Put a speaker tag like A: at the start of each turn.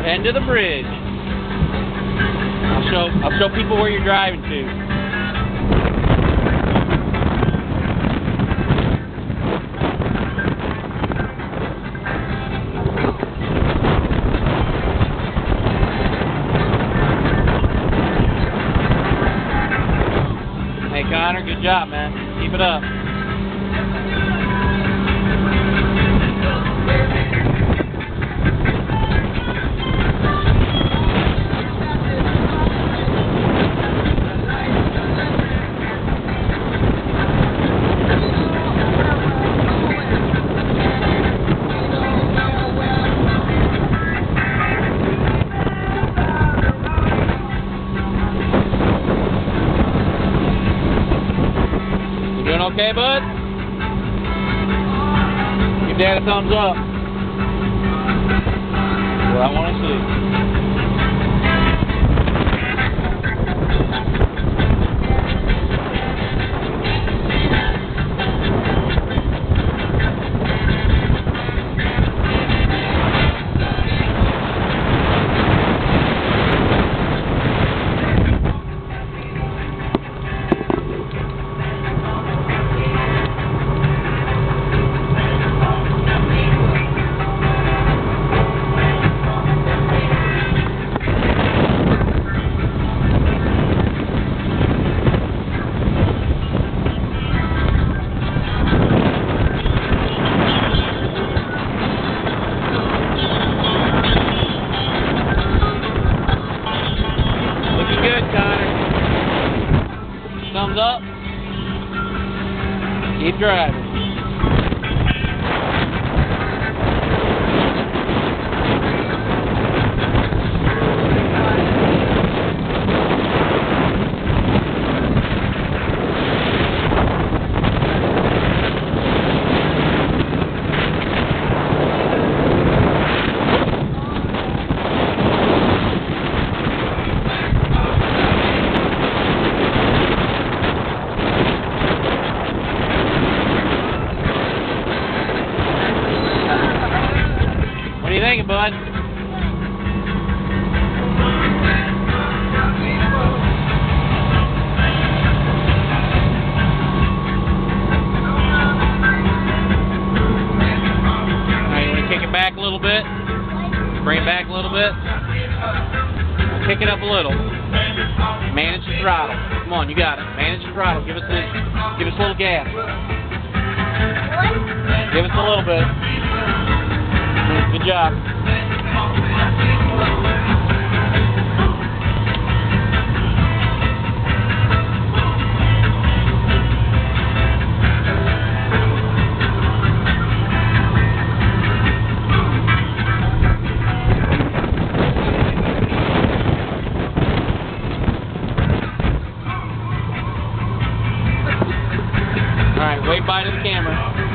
A: Heading to the bridge. I'll show people where you're driving to. Hey Connor, good job, man. Keep it up. Doing okay, bud? Give Dad a thumbs up. That's what I want to see. Thumbs up. Keep driving. What are you thinking, bud? Alright, you want to kick it back a little bit? Bring it back a little bit? Kick it up a little. Manage the throttle. Come on, you got it. Manage the throttle. Give us a little gas. Give us a little bit. Good job. All right, wave by to the camera.